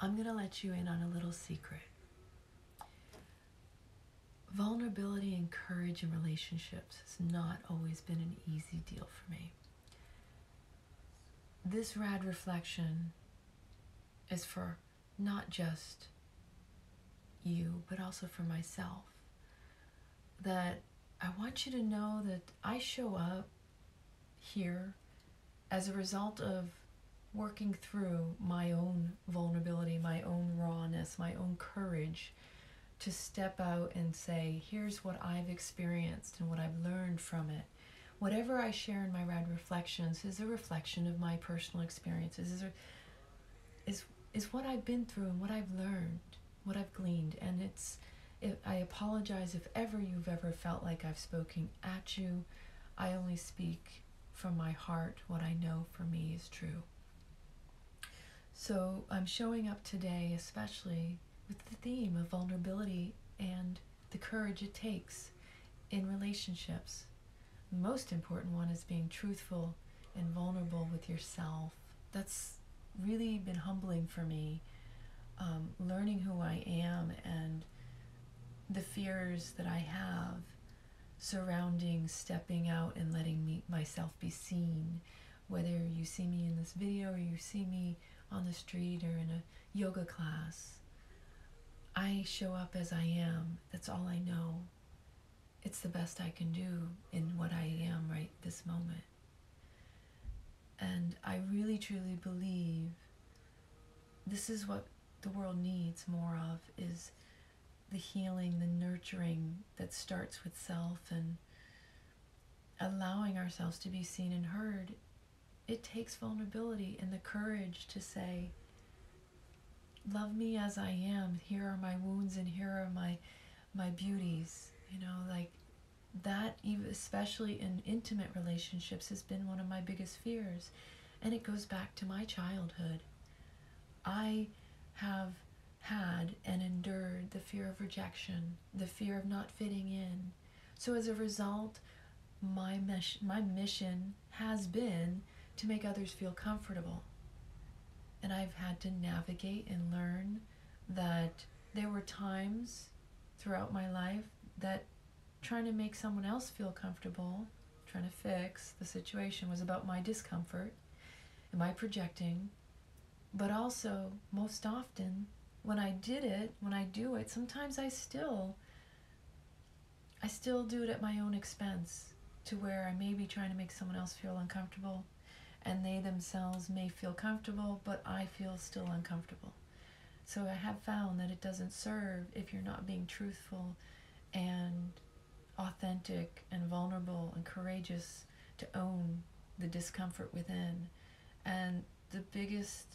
I'm going to let you in on a little secret. Vulnerability and courage in relationships has not always been an easy deal for me. This rad reflection is for not just you, but also for myself. That I want you to know that I show up here as a result of working through my own vulnerability, my own rawness, my own courage to step out and say, here's what I've experienced and what I've learned from it. Whatever I share in my rad reflections is a reflection of my personal experiences, is what I've been through and what I've learned, what I've gleaned. And I apologize if ever you've ever felt like I've spoken at you. I only speak from my heart. What I know for me is true. So I'm showing up today especially with the theme of vulnerability and the courage it takes in relationships. The most important one is being truthful and vulnerable with yourself. That's really been humbling for me, learning who I am and the fears that I have surrounding stepping out and letting myself be seen. Whether you see me in this video or you see me on the street or in a yoga class, I show up as I am. That's all I know. It's the best I can do in what I am right this moment. And I really truly believe this is what the world needs more of, is the healing, the nurturing that starts with self and allowing ourselves to be seen and heard. It takes vulnerability and the courage to say, love me as I am. Here are my wounds and here are my beauties. Like that, even especially in intimate relationships, has been one of my biggest fears. And it goes back to my childhood. I have had and endured the fear of rejection, the fear of not fitting in. So as a result, my mission has been to make others feel comfortable. And I've had to navigate and learn that there were times throughout my life that trying to make someone else feel comfortable, trying to fix the situation, was about my discomfort and my projecting. But also, most often, when I do it, sometimes I still do it at my own expense, to where I may be trying to make someone else feel uncomfortable, and they themselves may feel comfortable, but I feel still uncomfortable. So I have found that it doesn't serve if you're not being truthful and authentic and vulnerable and courageous to own the discomfort within. And the biggest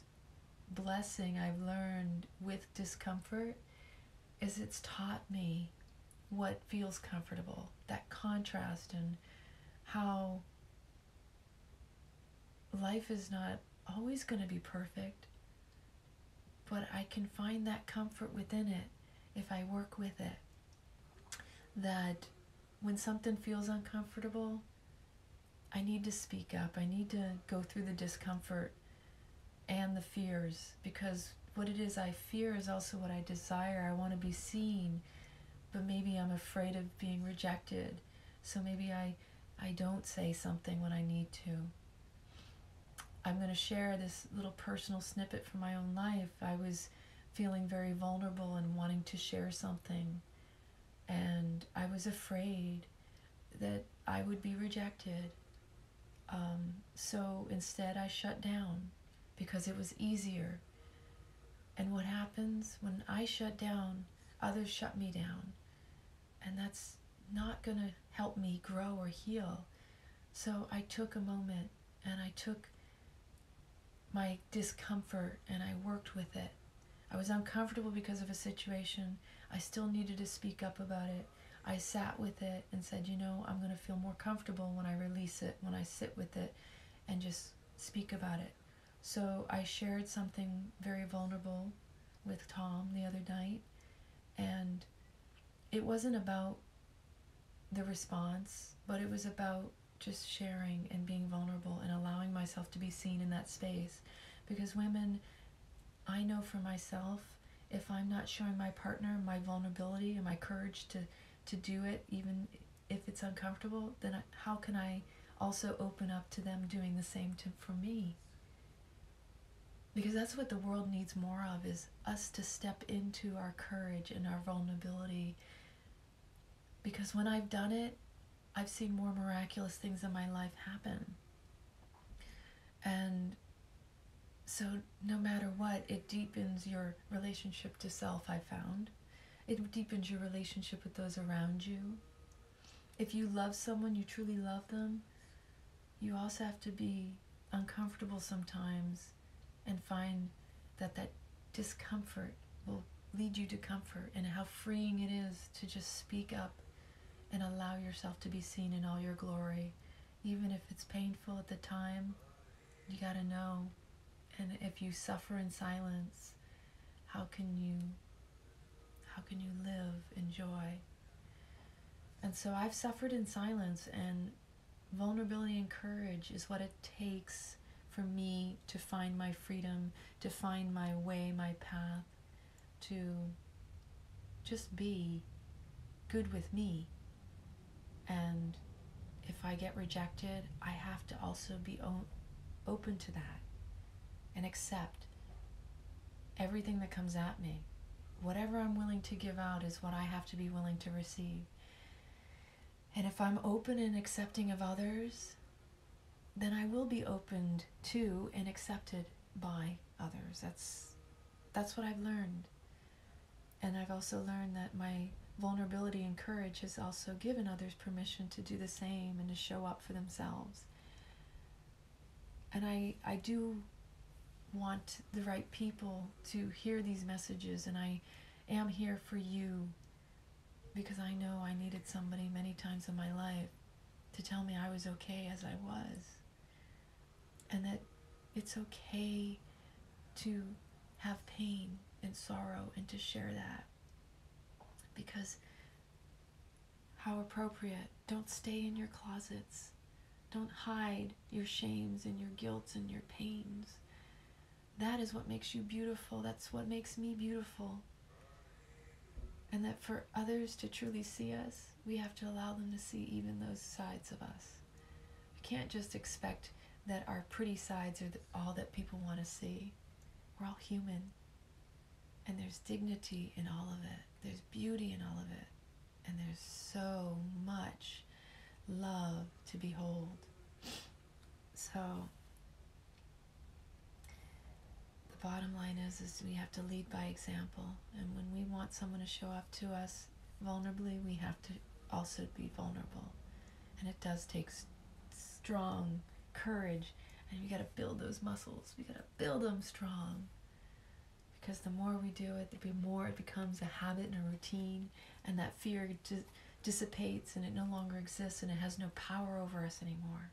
blessing I've learned with discomfort is it's taught me what feels comfortable, that contrast, and how life is not always going to be perfect, but I can find that comfort within it if I work with it. That when something feels uncomfortable, I need to speak up. I need to go through the discomfort and the fears, because what it is I fear is also what I desire. I want to be seen, but maybe I'm afraid of being rejected. So maybe I don't say something when I need to. I'm going to share this little personal snippet from my own life. I was feeling very vulnerable and wanting to share something, and I was afraid that I would be rejected. So instead I shut down because it was easier. And what happens when I shut down, others shut me down. And that's not going to help me grow or heal. So I took a moment and I took my discomfort and I worked with it. I was uncomfortable because of a situation. I still needed to speak up about it. I sat with it and said, I'm going to feel more comfortable when I release it, when I sit with it and just speak about it. So I shared something very vulnerable with Tom the other night, and it wasn't about the response, but it was about just sharing and being vulnerable and allowing myself to be seen in that space. Because women, I know for myself, if I'm not showing my partner my vulnerability and my courage to do it, even if it's uncomfortable, then how can I also open up to them doing the same for me? Because that's what the world needs more of, is us to step into our courage and our vulnerability. Because when I've done it, I've seen more miraculous things in my life happen. And so no matter what, it deepens your relationship to self, I found. It deepens your relationship with those around you. If you love someone, you truly love them, you also have to be uncomfortable sometimes and find that discomfort will lead you to comfort, and how freeing it is to just speak up and allow yourself to be seen in all your glory. Even if it's painful at the time, you gotta know. And if you suffer in silence, how can you live in joy? And so I've suffered in silence, and vulnerability and courage is what it takes for me to find my freedom, to find my way, my path, to just be good with me. And if I get rejected, I have to also be open to that and accept everything that comes at me. Whatever I'm willing to give out is what I have to be willing to receive. And if I'm open and accepting of others, then I will be opened to and accepted by others. That's what I've learned. And I've also learned that my vulnerability and courage has also given others permission to do the same and to show up for themselves. And I do want the right people to hear these messages, and I am here for you, because I know I needed somebody many times in my life to tell me I was okay as I was, and that it's okay to have pain and sorrow and to share that. Because how appropriate. Don't stay in your closets. Don't hide your shames and your guilts and your pains. That is what makes you beautiful. That's what makes me beautiful. And that for others to truly see us, we have to allow them to see even those sides of us. We can't just expect that our pretty sides are all that people want to see. We're all human. And there's dignity in all of it. There's beauty in all of it. And there's so much love to behold. So the bottom line is we have to lead by example. And when we want someone to show up to us vulnerably, we have to also be vulnerable. And it does take strong courage. And we got to build those muscles. We got to build them strong. Because the more we do it, the more it becomes a habit and a routine, and that fear dissipates and it no longer exists and it has no power over us anymore.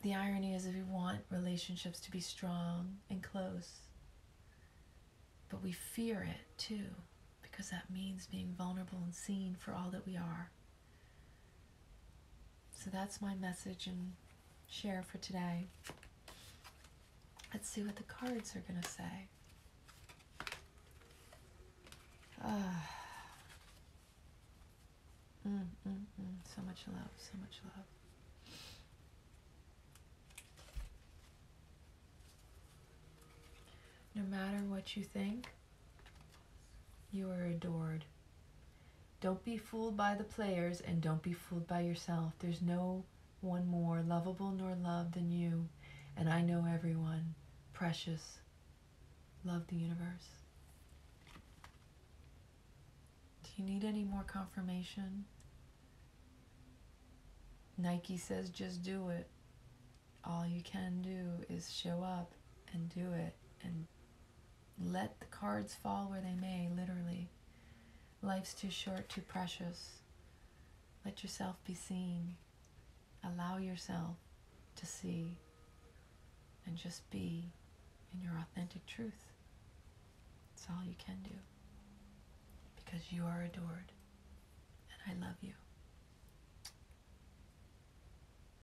The irony is that we want relationships to be strong and close, but we fear it too, because that means being vulnerable and seen for all that we are. So that's my message and share for today. Let's see what the cards are going to say. So much love, so much love. No matter what you think, you are adored. Don't be fooled by the players, and don't be fooled by yourself. There's no one more lovable nor loved than you, and I know everyone. Precious. Love the universe. Do you need any more confirmation? Nike says just do it. All you can do is show up and do it, and let the cards fall where they may, literally. Life's too short, too precious. Let yourself be seen. Allow yourself to see and just be in your authentic truth. It's all you can do, because you are adored, and I love you.